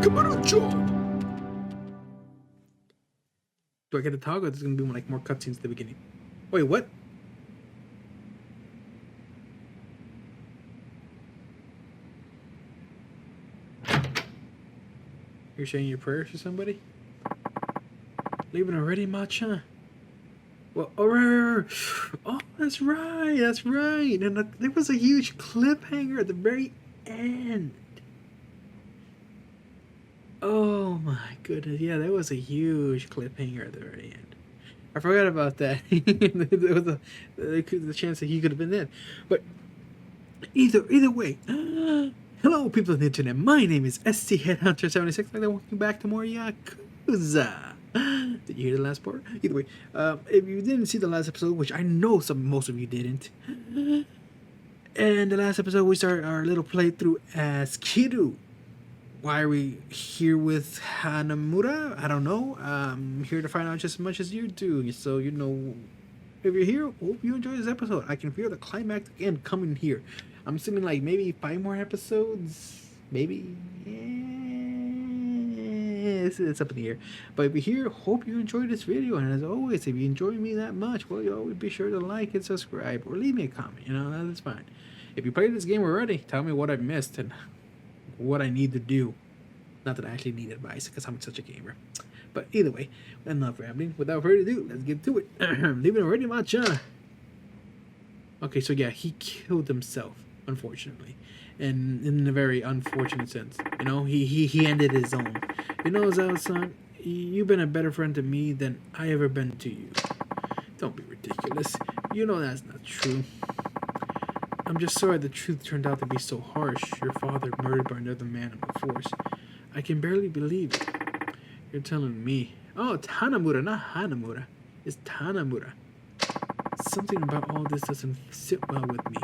Do I get to talk, or there's gonna be like more cutscenes at the beginning? Wait, what? You're saying your prayers to somebody? Leaving already, Macha? Well, oh, that's right, that's right. And there was a huge cliffhanger at the very end. Oh my goodness, yeah, there was a huge cliffhanger at the very end. I forgot about that. There was the chance that he could have been in. But either way, hello people on the internet. My name is ST Headhunter76. And welcome back to more Yakuza. Did you hear the last part? Either way, if you didn't see the last episode, which I know most of you didn't, and the last episode we started our little playthrough as Kiru. Why are we here with Hanamura? I don't know. I'm here to find out just as much as you do. So, you know, if you're here, hope you enjoy this episode. I can feel the climax again coming here. I'm assuming like maybe 5 more episodes. Maybe. It's up in the air. But if you're here, hope you enjoyed this video. And as always, if you enjoy me that much, well, you always be sure to like and subscribe. Or leave me a comment. You know, that's fine. If you played this game already, tell me what I missed and what I need to do. Not that I actually need advice, because I'm such a gamer. But either way, enough rambling. Without further ado, let's get to it. Leaving already, Macha. Okay, so yeah, he killed himself, unfortunately. And in a very unfortunate sense. You know, he ended his own. You know, Zao-san, you've been a better friend to me than I ever been to you. Don't be ridiculous. You know that's not true. I'm just sorry the truth turned out to be so harsh. Your father murdered by another man of the force. I can barely believe it. You're telling me. Oh, it's Hanamura, not Hanamura. It's Tanamura. Something about all this doesn't sit well with me.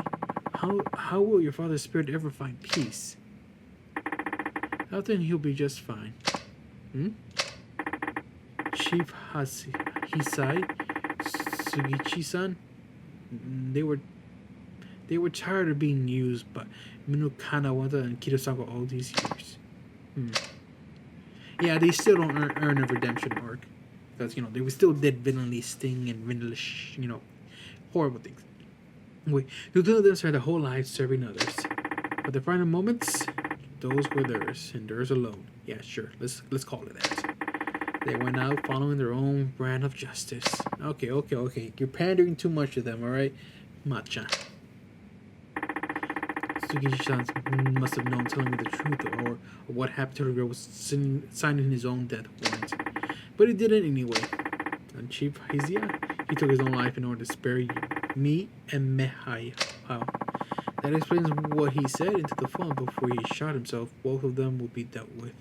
How will your father's spirit ever find peace? I think he'll be just fine. Chief Hisai, Sugichi-san, they were tired of being used by Minokana and Kitasawa all these years. Yeah, they still don't earn a redemption arc. Because, you know, they still did villainly sting and villainous, you know, horrible things. Wait, the two of them spent their whole lives serving others. But the final moments, those were theirs, and theirs alone. Yeah, sure, let's call it that. They went out following their own brand of justice. Okay. You're pandering too much to them, alright? Macha. Sugichi-san must have known telling me the truth or what happened to the girl was signing his own death warrant. But he did it anyway. And Chief Hizia, he took his own life in order to spare me and Mehai. Wow. That explains what he said into the phone before he shot himself. Both of them will be dealt with.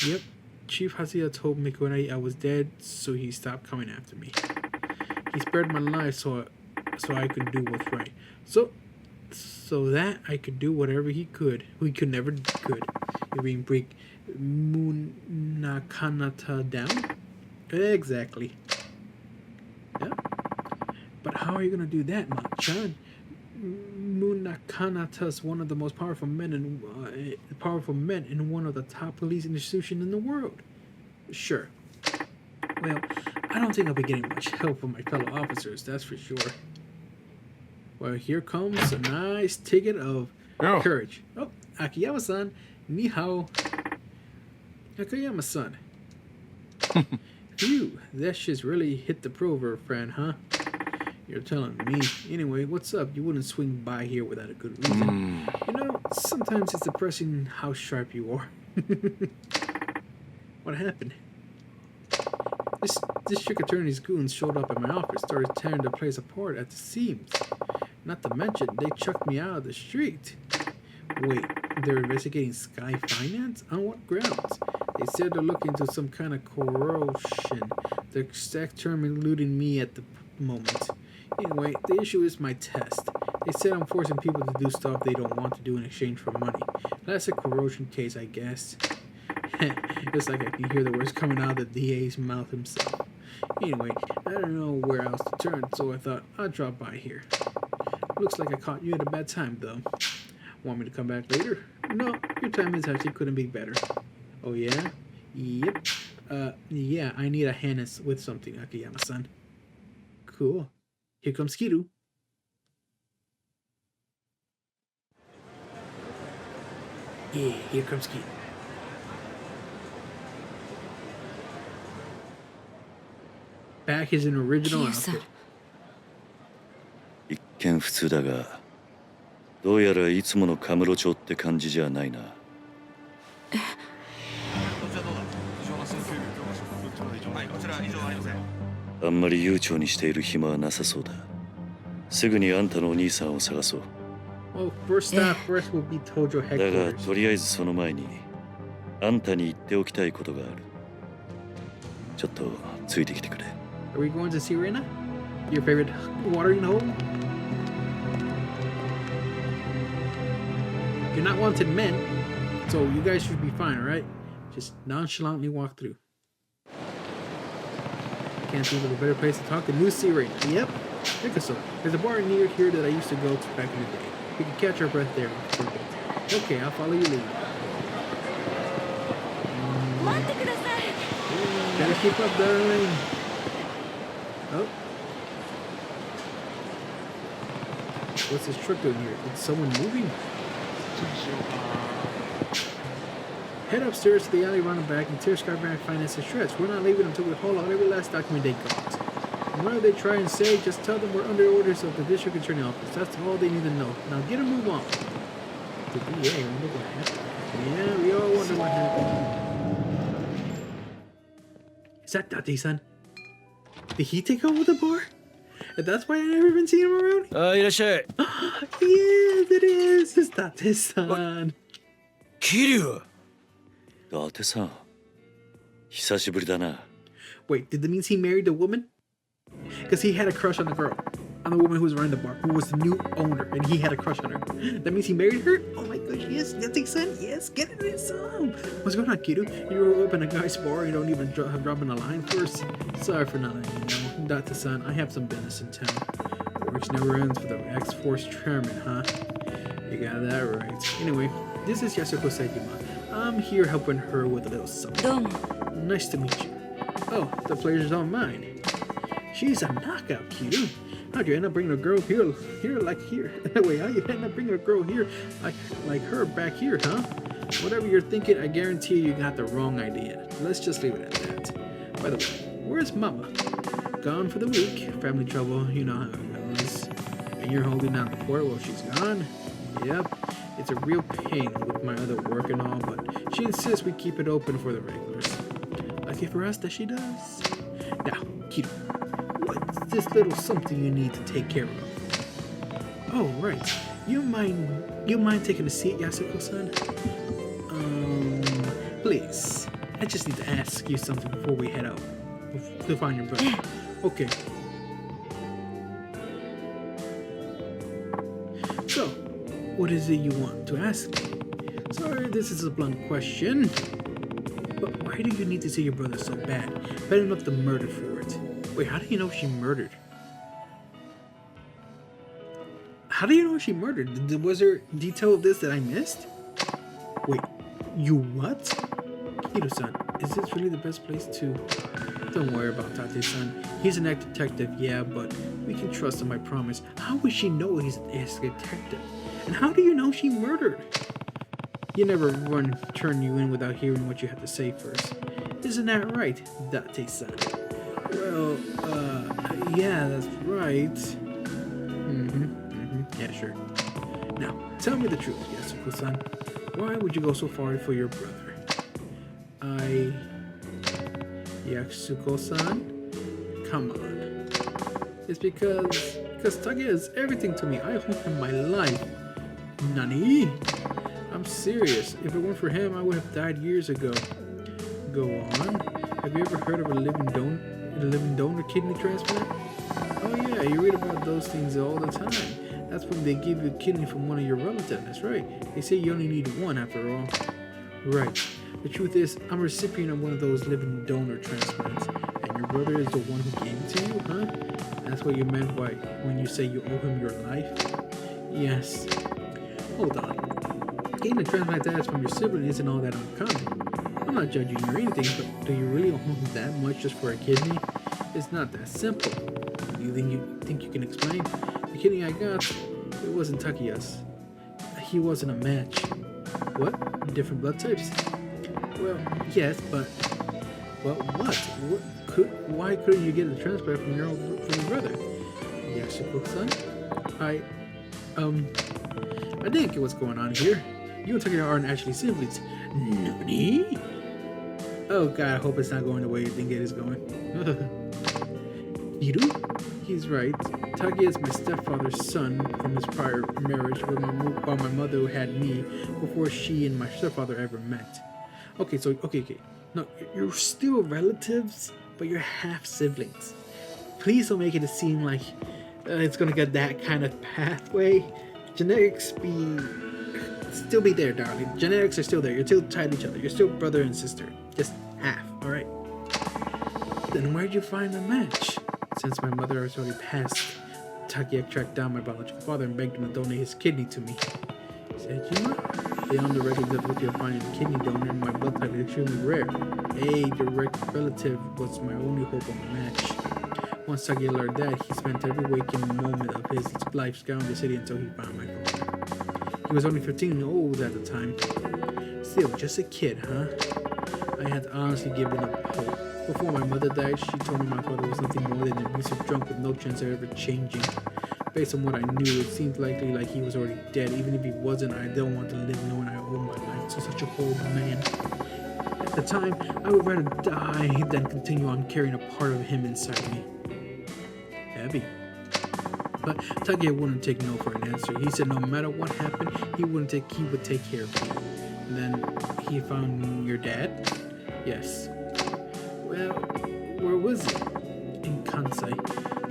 Yep. Chief Hizia told Mikunai I was dead, so he stopped coming after me. He spared my life so I could do what's right. So that I could do whatever he could. He could never could. You mean break Munakanata down? Exactly. Yeah. But how are you gonna do that, Machan? Munakanata's one of the most powerful men in one of the top police institutions in the world. Sure. Well, I don't think I'll be getting much help from my fellow officers, that's for sure. Well, here comes a nice ticket of courage. Oh, Akiyama-san. Ni hao. Akiyama-san. Phew, that shit's really hit the proverb, friend, huh? You're telling me. Anyway, what's up? You wouldn't swing by here without a good reason. You know, sometimes it's depressing how sharp you are. What happened? This district attorney's goons showed up at my office, started tearing the place apart at the seams. Not to mention, they chucked me out of the street. Wait, they're investigating Sky Finance? On what grounds? They said they're looking into some kind of corruption. The exact term eluding me at the moment. Anyway, the issue is my test. They said I'm forcing people to do stuff they don't want to do in exchange for money. That's a corrosion case, I guess. It's like I can hear the words coming out of the DA's mouth himself. Anyway, I don't know where else to turn, so I thought I'd drop by here. Looks like I caught you at a bad time, though. Want me to come back later? No, your timing actually couldn't be better. Oh, yeah? Yep. Yeah, I need a hand with something, Akiyama-san. Cool. Here comes Kiru. Yeah, here comes Kiru. Back is an original outfit. 一見普通だが、どうやらいつものカムロ町って感じじゃないな。あんまり悠長にしている暇はなさそうだ。すぐにあんたのお兄さんを探そう。Oh, first stop first will be Tojo だが headquarters. とりあえずその前にあんたに言っておきたいことがある。ちょっとついてきてくれ。Are we going to see Reina? Your favorite watering hole? You're not wanted men, so you guys should be fine, alright? Just nonchalantly walk through. Can't think of a better place to talk than New Reina. Yep, Yakuza. There's a bar near here that I used to go to back in the day. We can catch our breath there for a bit. Okay, I'll follow you lead. Gotta keep up, darling. Oh. What's this truck doing here? Is someone moving? Head upstairs to the alley, round and back, and tear Skybank finance and shreds. We're not leaving until we haul out every last document they got. And whatever they try and say, just tell them we're under orders of the district attorney office. That's all they need to know. Now get a move on. The DA, wonder what happened. Yeah, we all wonder what happened. Is that Date-san? Did he take over the bar? And that's why I never been seeing him around? いらっしゃい。Yes, it is. It's Date-san. 桐生。伊達さん、久しぶりだな。 Wait, did that mean he married the woman? Because he had a crush on the girl. On the woman who was running the bar, who was the new owner, and he had a crush on her. That means he married her? Oh my gosh, yes, Date-san, yes, get it in some. What's going on, Kiru? You open a guy's bar, you don't even drop in a line first? Sorry for not letting you know. Date-san, I have some business in town. Works never ends for the X-Force chairman, huh? You got that right. Anyway, this is Yasuko Sejima. I'm here helping her with a little something. Nice to meet you. Oh, the pleasure's all mine. She's a knockout, Kiru. How'd you end up bringing a girl here like here? Wait, how you end up bringing a girl here like her back here, huh? Whatever you're thinking, I guarantee you got the wrong idea. Let's just leave it at that. By the way, where's Mama? Gone for the week. Family trouble, you know how it goes. And you're holding down the fort while she's gone? Yep. It's a real pain with my other work and all, but she insists we keep it open for the regulars. Lucky for us that she does. Now, Kiru, what's this little something you need to take care of? Oh, right. You mind taking a seat, Yasuko-san? Please. I just need to ask you something before we head out to find your brother. Okay. So, what is it you want to ask me? Sorry, this is a blunt question. But why do you need to see your brother so bad? Bad enough to murder for it. Wait, how do you know she murdered? How do you know she murdered? Was there detail of this that I missed? Wait, you what? Kiru-san, is this really the best place to... Don't worry about Tate-san. He's an ex-detective, yeah, but we can trust him, I promise. How would she know he's an ex-detective? And how do you know she murdered? You never turn you in without hearing what you have to say first. Isn't that right, Date-san? Well, yeah, that's right. Yeah, sure. Now, tell me the truth, Yasuko-san. Why would you go so far for your brother? Yasuko-san? Come on. It's because Tage is everything to me. I owe him my life. Nani? I'm serious. If it weren't for him, I would have died years ago. Go on. Have you ever heard of a living donor kidney transplant? Oh yeah, you read about those things all the time. That's when they give you a kidney from one of your relatives, that's right. They say you only need one after all. Right. The truth is, I'm a recipient of one of those living donor transplants. And your brother is the one who gave it to you, huh? That's what you meant by when you say you owe him your life? Yes. Hold on. Getting a transplant that's from your sibling isn't all that uncommon. I'm not judging you or anything, but do you really want that much just for a kidney? It's not that simple. Do you think you can explain? The kidney I got, it wasn't Takiya's. He wasn't a match. What? Different blood types? Well, yes, but what? Why couldn't you get a transplant from your brother? Yasuko-san? I didn't get what's going on here. You and Takiya aren't actually siblings. Nani? Oh god, I hope it's not going the way you think it is going. Hiru? He's right. Takiya is my stepfather's son from his prior marriage while my mother had me before she and my stepfather ever met. Okay. No, you're still relatives, but you're half siblings. Please don't make it seem like it's gonna get that kind of pathway. Genetics still be there, darling. Genetics are still there. You're still tied to each other. You're still brother and sister. Just half, alright? Then where'd you find the match? Since my mother has already passed, Takiya tracked down my biological father and begged him to donate his kidney to me. Sejima? They own the regular difficulty of finding a kidney donor, and my blood type is extremely rare. A direct relative was my only hope of a match. Once Takiya learned that, he spent every waking moment of his life scouring the city until he found my father. He was only 15 years old at the time. Still, just a kid, huh? I had honestly given up hope. Before my mother died, she told me my father was nothing more than an abusive drunk with no chance of ever changing. Based on what I knew, it seemed likely like he was already dead. Even if he wasn't, I don't want to live knowing I owe my life to such a horrible man. At the time, I would rather die than continue on carrying a part of him inside me. Heavy. But Takiya wouldn't take no for an answer. He said no matter what happened, he would take care of me. And then he found your dad? Yes. Well, where was he? In Kansai.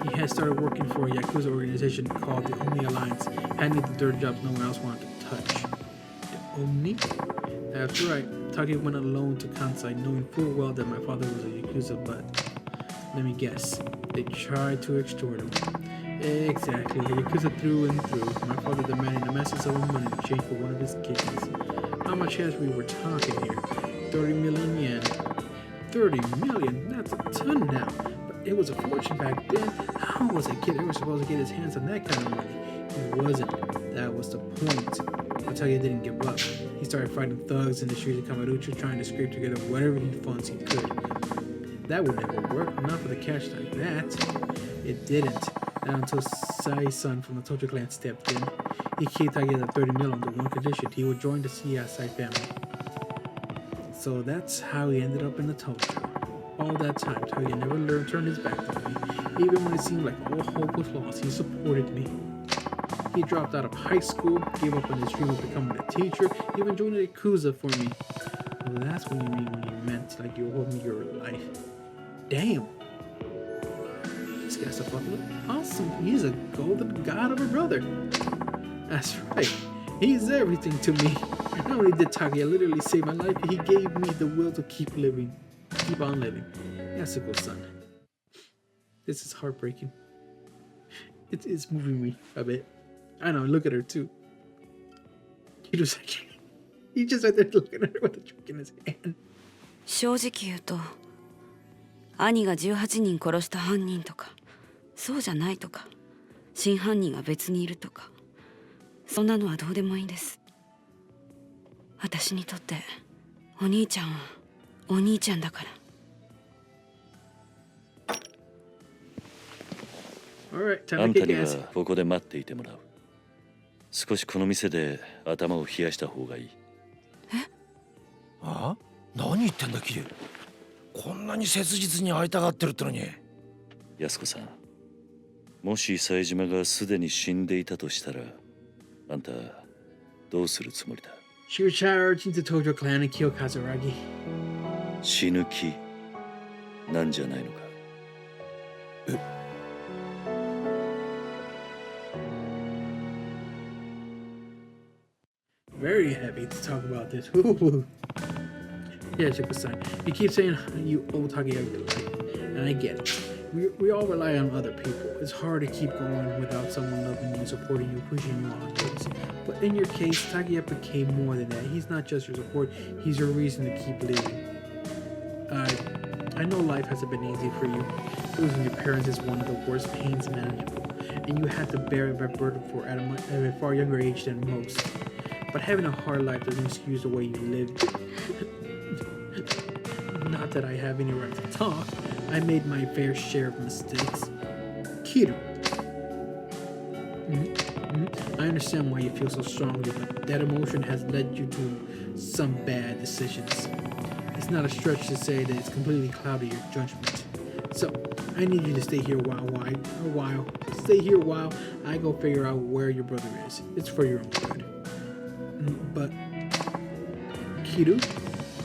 He had started working for a Yakuza organization called the Omni Alliance, handling the dirt jobs no one else wanted to touch. The Omni? That's right. Takiya went alone to Kansai, knowing full well that my father was a Yakuza, but let me guess. They tried to extort him. Exactly, a Yakuza through and through. My father demanding a massive sum of money in exchange for one of his kidneys. How much cash we were talking here? 30 million yen. 30 million? That's a ton now. But it was a fortune back then. How was a kid ever supposed to get his hands on that kind of money? He wasn't. That was the point. I'll tell you, didn't give up. He started fighting thugs in the streets of Kamarucha, trying to scrape together whatever funds he could. That would never work. Not for the cash like that. It didn't. Not until Sai-san from the Tojo clan stepped in. He gave Takiya the 30 mil on the one condition: he would join the Sai family. So that's how he ended up in the Tojo. All that time, Takiya never turned his back on me. Even when it seemed like all hope was lost, he supported me. He dropped out of high school, gave up on his dream of becoming a teacher, even joined a Yakuza for me. Well, that's what you mean when you meant like you owed me your life. Damn. This guy's a fucking awesome. He's a golden god of a brother. That's right. He's everything to me. Not only did Takiya literally save my life, he gave me the will to keep living. Keep on living. Yasuko-san. This is heartbreaking. It's moving me a bit. I know, look at her too. He just right there looking at her with a drink in his hand. 正直言うと、兄が18人殺した犯人とか、そうじゃないとか、真犯人が別にいるとか、そんなのはどうでもいいんです。私にとってお兄ちゃんはお兄ちゃんだから。あんたにはここで待っていてもらう。少しこの店で頭を冷やした方がいい。え？あ？何言ってんだキリュウ。こんなに切実に会いたがってるってのに。安子さん、もし冴島がすでに死んでいたとしたら、あんたどうするつもりだ？ She would charge into Tojo clan and kill Kazuragi. 死ぬ気なんじゃないのか？え？ Very happy to talk about this. Yeah, Shiko-san. You keep saying you owe Takiya your life, and I get it. we all rely on other people. It's hard to keep going without someone loving you, supporting you, pushing you on things. But in your case, Takeya became more than that. He's not just your support, he's your reason to keep living. I know life hasn't been easy for you. Losing your parents is one of the worst pains imaginable, and you had to bear that burden for at a far younger age than most. But having a hard life doesn't excuse the way you lived. Not that I have any right to talk. I made my fair share of mistakes. Kiru. I understand why you feel so strongly, but that emotion has led you to some bad decisions. It's not a stretch to say that it's completely clouded your judgment. So, I need you to stay here a while. Stay here while I go figure out where your brother is. It's for your own good. But, Kiru,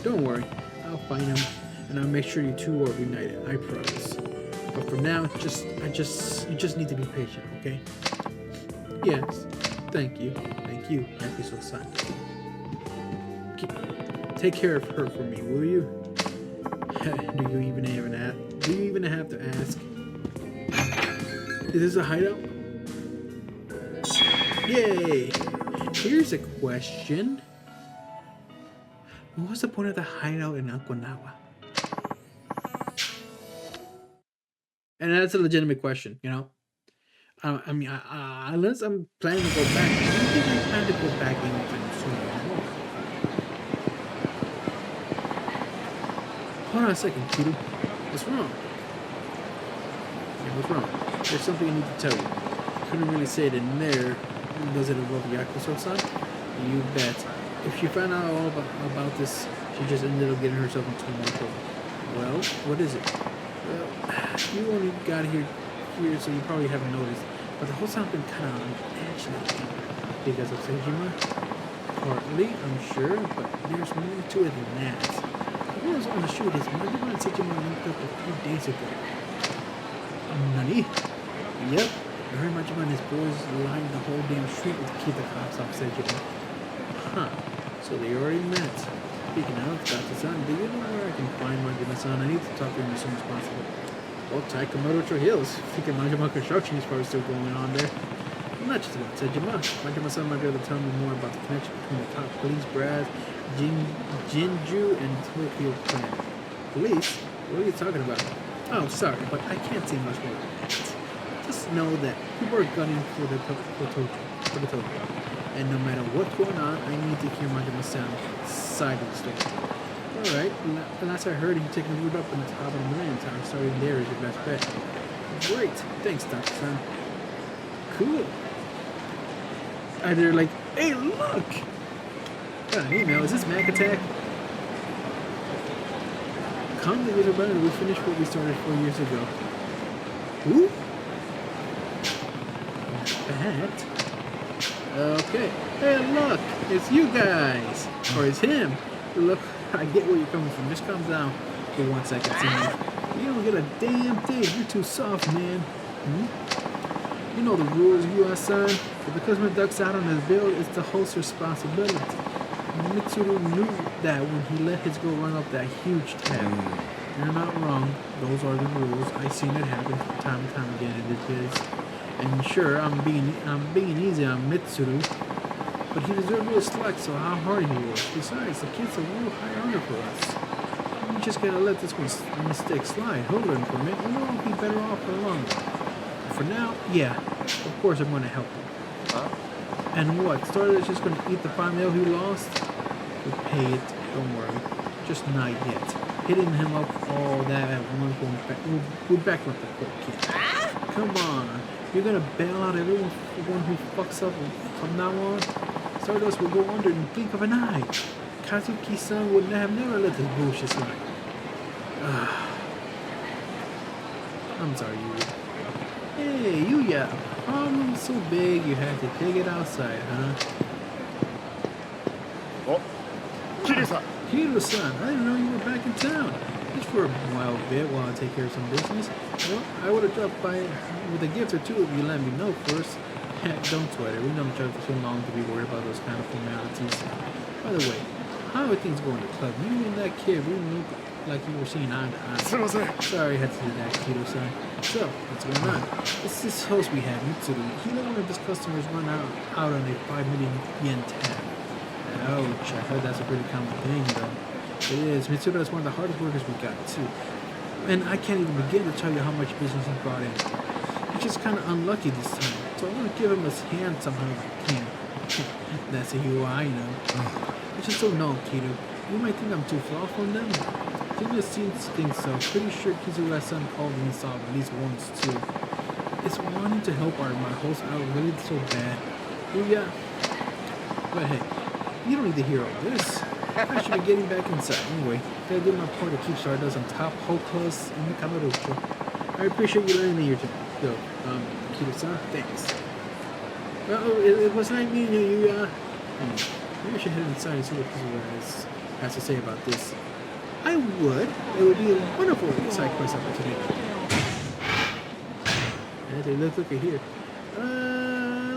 don't worry. I'll find him, and I'll make sure you two are reunited. I promise. But for now, you just need to be patient, okay? Yes. Thank you. Thank you, Yakuza-san. Take care of her for me, will you? Do you even have to ask? Is this a hideout? Yay! Here's a question. What was the point of the hideout in Okinawa? And that's a legitimate question, you know? I mean, unless I'm planning to go back, I don't think I plan to go back anytime soon anymore. Hold on a second, Kiru. What's wrong? Yeah, what's wrong? There's something I need to tell you. Couldn't really say it in there. Does it involve Yakuza-san? You bet. If she found out all about this, she just ended up getting herself into more trouble. Well, what is it? Well, you only got here, so you probably haven't noticed. But the whole town's been kind of agitated because of Seijima. Partly, I'm sure, but there's more to it than that. The was on the shoot is Majima and Seijima linked up a few days ago. Nani? Yep. I heard Majima and his boys lined the whole damn street to keep the cops off Seijima. Huh. So they already met. Speaking of, Dr. do you know where I can find Majima-san? I need to talk to him as soon as possible. Well, Taikamoto Hills. Thinking Majima construction is probably still going on there. Not just about Seijima. Majima-san might be able to tell me more about the connection between the top police brass, Jinju, and Tokyo clan. Police? What are you talking about? Oh, sorry, but I can't say much more than that. Just know that people are gunning for the Tokyo. And no matter what's going on, I need to hear Majima-san's side of the story. Alright, last I heard, you're taking a route up on the top of the Millennium Tower. Starting there is your best bet. Great, thanks, Dr. Cool. They're like, hey, look! Got an email. Is this Mac Attack? Come to get a better. We finished what we started 4 years ago. Who? That? Okay. Hey, look! It's you guys! Or it's him! Look, I get where you're coming from. Just calm down for 1 second, Sam. You don't get a damn thing. You're too soft, man. You know the rules, U.S.-san. If the customer ducks out on his bill, it's the host's responsibility. Mitsuru knew that when he let his girl run up that huge tab. You're not wrong. Those are the rules. I've seen it happen time and time again in this biz. And sure, I'm being easy on Mitsuru, but he deserved real slack, so how hard he was. Besides, the kid's a real high honor for us. We just gotta let this mistake slide. He'll learn from it, and we'll be better off for the long run. For now, yeah, of course I'm gonna help him. Huh? And what? Starter's just gonna eat the $5 mil he lost? We'll pay it, don't worry. Just not yet. Hitting him up all that at once won't we'll back up the poor kid. Come on. You're gonna bail out everyone who fucks up from now on? Stardust will go under in the blink of an eye. Kazuki-san would have never let this bullshit slide. I'm sorry, Yuya. Hey, Yuya. Problem so big you had to take it outside, huh? Oh, Kiryu-san. Kiryu-san, I didn't know you were back in town. Just for a while I take care of some business. Well, I would have dropped by with a gift or two if you let me know first. Don't sweat it. We've known each other for too long to be worried about those kind of formalities. By the way, how are things going to the club? You and that kid, like you were seeing eye to eye. すいません Sorry I had to do that, Kido-san. So, what's going on? It's this host we have, Mitsuru. He let one of his customers run out on a 5 million yen tab. Ouch, I heard that's a pretty common thing, though. It is. Mitsuru is one of the hardest workers we got, too. And I can't even begin to tell you how much business he brought in. He's just kind of unlucky this time, so I want to give him his hand somehow if I can. That's a UI, you know. I just don't know, Kido. You might think I'm too far from them. Kido seems to think so. Pretty sure Kizura's-san called me saw at least once, too. It's wanting to help my host out really so bad. Oh, yeah. But hey, you don't need to hear all this. I should be getting back inside. Anyway, gotta do my part to keep Stardust on top, hopeless, in the Kamarucho. I appreciate you letting me here today. So, Kido-san, thanks. Well, it was nice meeting you. Maybe I should head inside and see what Kizura has to say about this. I would. It would be a wonderful side quest opportunity. And look at here.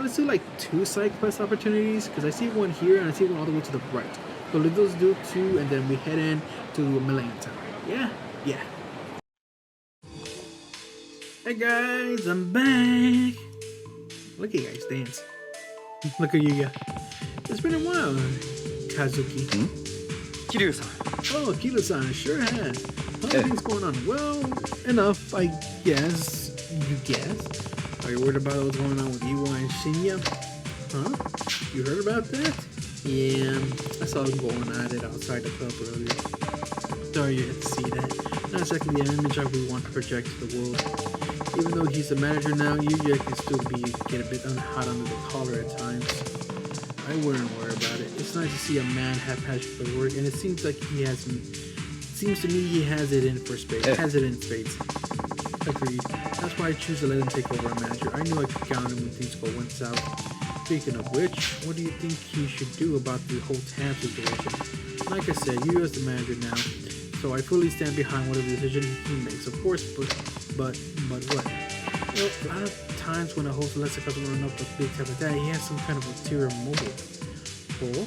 Let's do like 2 side quest opportunities because I see one here and I see one all the way to the right. So let those do 2 and then we head in to Millennium Tower. Yeah? Yeah. Hey guys, I'm back. Look at you guys dance. Look at you guys. It's been a while, Kazuki. Kiryu-san Oh, Kilo-san, sure has. How are things going on? Well, enough, I guess. You guess? Are you worried about what's going on with Iwa and Shinya? Huh? You heard about that? Yeah, I saw them going at it outside the club earlier. Sorry you had to see that. Not exactly the image we want to project to the world. Even though he's the manager now, Yuya can still get a bit hot under the collar at times. I wouldn't worry about it. It's nice to see a man have passion for work, and it seems like he has. Seems to me he has it in for spades. Has it in spades. Agreed. That's why I choose to let him take over a manager. I knew I could count him when things went south. Speaking of which, what do you think he should do about the whole tab situation? Like I said, you as the manager now, so I fully stand behind whatever decision he makes. Of course, but what? Well, a lot of times when a host lets a customer run up a big tab like that, he has some kind of ulterior motive. Well,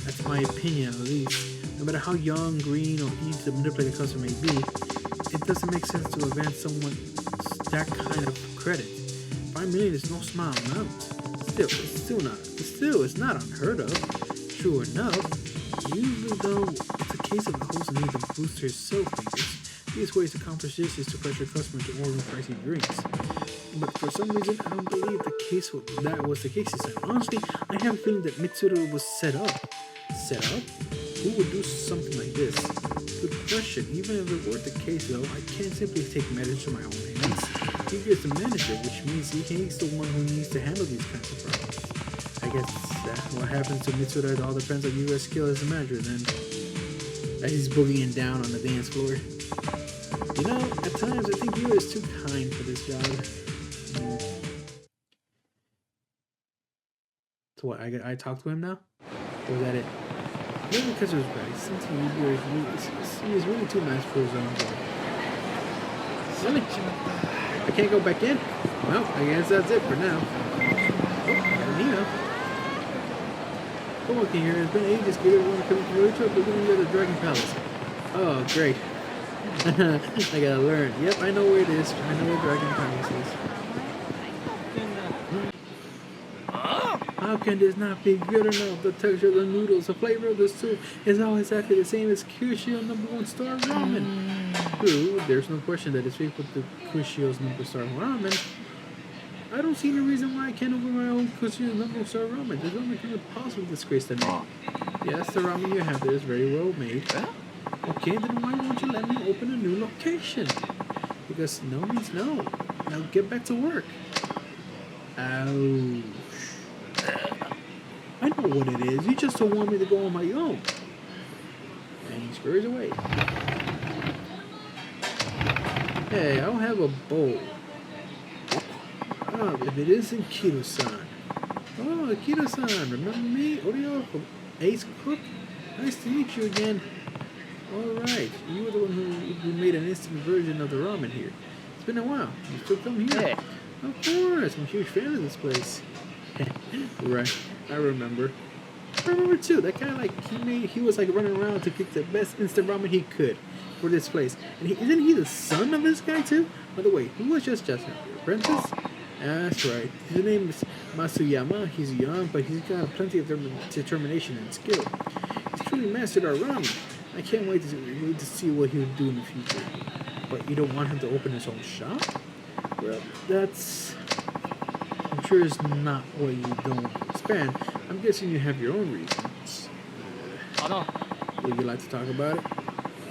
that's my opinion at least. No matter how young, green, or easy to manipulate a customer may be, it doesn't make sense to advance someone that kind of credit. 5 million is no small amount. It's not unheard of. True enough, usually though, it's a case of the host needing to boost her sales figures. These ways to accomplish this is to pressure customers to order pricey drinks. But for some reason, I don't believe that was the case this time. Honestly, I have a feeling that Mitsuru was set up. Set up? Who would do something like this? Good question. Even if it were the case, though, I can't simply take matters to my own hands. He is the manager, which means he's the one who needs to handle these kinds of problems. I guess what happens to Mitsuru, it all depends on your skill as a manager, then. As he's boogieing down on the dance floor. You know, at times I think Yua is too kind for this job. So what, I talked to him now? Or was that it? Maybe because it was right. Since he was really too nice for his own job. Really? I can't go back in? Well, I guess that's it for now. Oh, Nina. Come on, here. It's been ages. Give everyone a coming to the trip. We're going to the Dragon Palace. Oh, great. I gotta learn. Yep, I know where it is. I know where Dragon Palace is. How can this not be good enough? The texture of the noodles, the flavor of the soup is all exactly the same as Kushio #1 star ramen. True, there's no question that it's fake with the Kushio's #1 star ramen. I don't see any reason why I can't open my own Kushio's #1 star ramen. There's only thing that possibly disgrace the name. Yes, the ramen you have there is very well made. Okay, then why won't you let me open a new location? Because no means no. Now get back to work. Ouch. I know what it is. You just don't want me to go on my own. And he scurries away. Hey, I don't have a bowl. Oh, if it isn't Kido-san. Oh, Kido-san, remember me? Oreo from Ace Cook? Nice to meet you again. Alright, you were the one who made an instant version of the ramen here. It's been a while. You still come here? Hey. Of course, I'm a huge fan of this place. Right, I remember. I remember too. That guy, like, he was like running around to get the best instant ramen he could for this place. And isn't he the son of this guy too? By the way, who was just the apprentice? That's right. His name is Masuyama. He's young, but he's got plenty of determination and skill. He's truly mastered our ramen. I can't wait to see what he'll do in the future. But you don't want him to open his own shop? Well, that's... I'm sure it's not what you don't expand. I'm guessing you have your own reasons. Would you like to talk about it?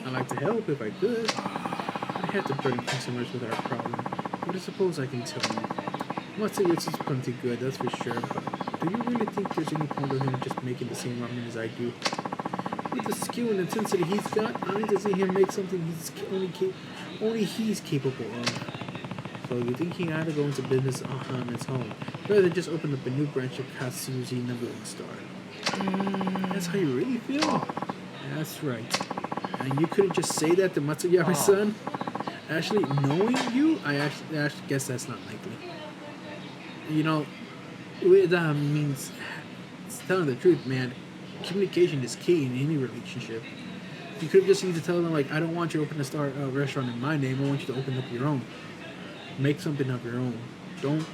I'd like to help if I could. I had to burn customers with our problem. But I suppose I can tell you. Matsuyutsu's is plenty good, that's for sure. But do you really think there's any point of him just making the same ramen as I do? With the skill and intensity he's got, I need to see him make something only he's capable of. So you think he ought to go into business on his own, rather than just open up a new branch of Katsuzi number 1 star? That's how you really feel? That's right. And you couldn't just say that to Matsuyama-san? Actually, knowing you, I actually guess that's not likely. You know, that means, telling the truth, man, communication is key in any relationship. You could have just either tell them, like, I don't want you to open a restaurant in my name, I want you to open up your own. Make something of your own. Don't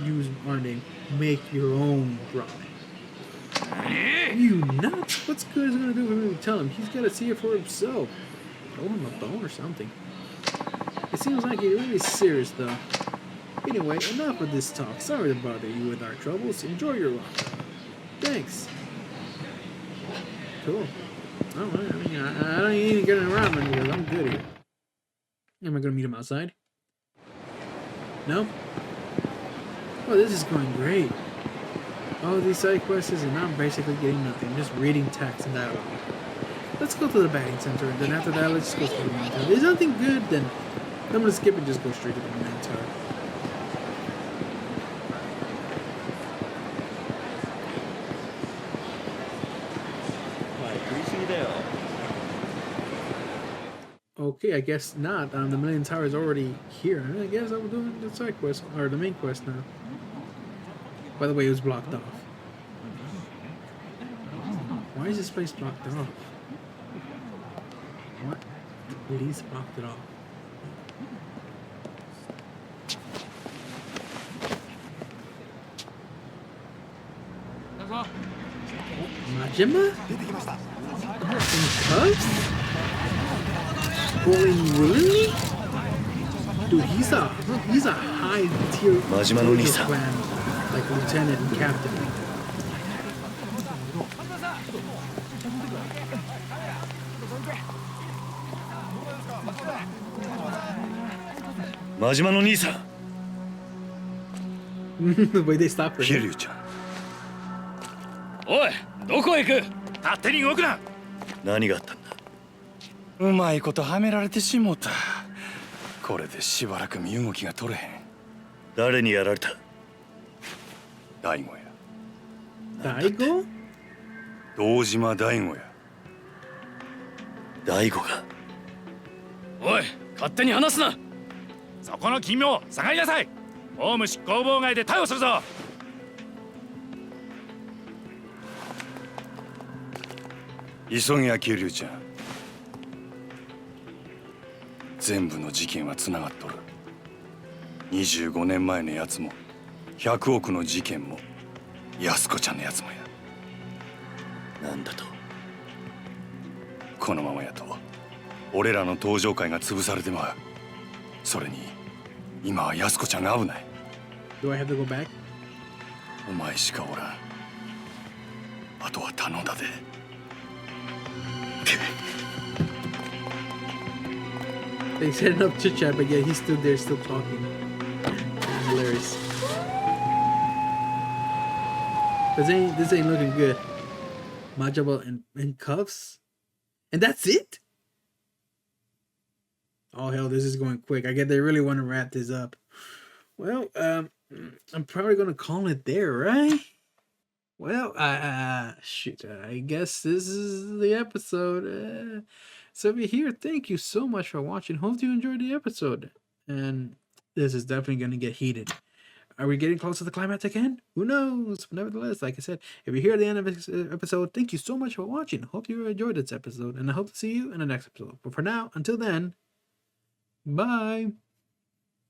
use our name. Make your own ramen. You nuts? What's good is gonna do for me to tell him? He's gotta see it for himself. Throw him a bone or something. It seems like he's really serious though. Anyway, enough of this talk. Sorry to bother you with our troubles. Enjoy your ramen. Thanks. Cool. Alright, I mean, I don't need to get in ramen because I'm good here. Am I gonna meet him outside? No? Oh, this is going great. All these side quests and I'm basically getting nothing. I'm just reading text and dialogue. Let's go to the batting center and then after that let's go to the main tower. If there's nothing good, then I'm gonna skip and just go straight to the main tower. Okay, I guess not. The Million Tower is already here. I guess I'm doing the side quest, or the main quest now. By the way, it was blocked off. Why is this place blocked off? What? The police blocked it off. Majima? In cuffs? Going willingly? Dude, he's a high tier clan, like lieutenant and captain. Majima no Nisa. The way they stop her. Kiryu-chan. おい、どこへ行く？勝手に動くな。何があったんだ。うまいことはめられてしもた。これでしばらく身動きが取れへん。誰にやられた。大悟や。大悟？堂島大悟や。大悟が。おい、勝手に話すな。そこの奇妙、下がりなさい。公務執行妨害で逮捕するぞ。急げや桐生ちゃん。全部の事件はつながっとる。25年前のやつも100億の事件も安子ちゃんのやつもや。なんだと。このままやと俺らの登場会が潰されてまう。それに今は安子ちゃんが危ない。 Do I have to go back? お前しかおらん。あとは頼んだで。They set it up chit chat, but yeah, he's still there, still talking. It's hilarious. This ain't looking good. Majaba in cuffs? And that's it? Oh hell, this is going quick. I guess they really want to wrap this up. Well, I'm probably gonna call it there, right? Well, shoot, I guess this is the episode. So if you're here, thank you so much for watching. Hope you enjoyed the episode. And this is definitely gonna get heated. Are we getting close to the climax again? Who knows? But nevertheless, like I said, if you're here at the end of this episode, thank you so much for watching. Hope you enjoyed this episode, and I hope to see you in the next episode. But for now, until then, bye.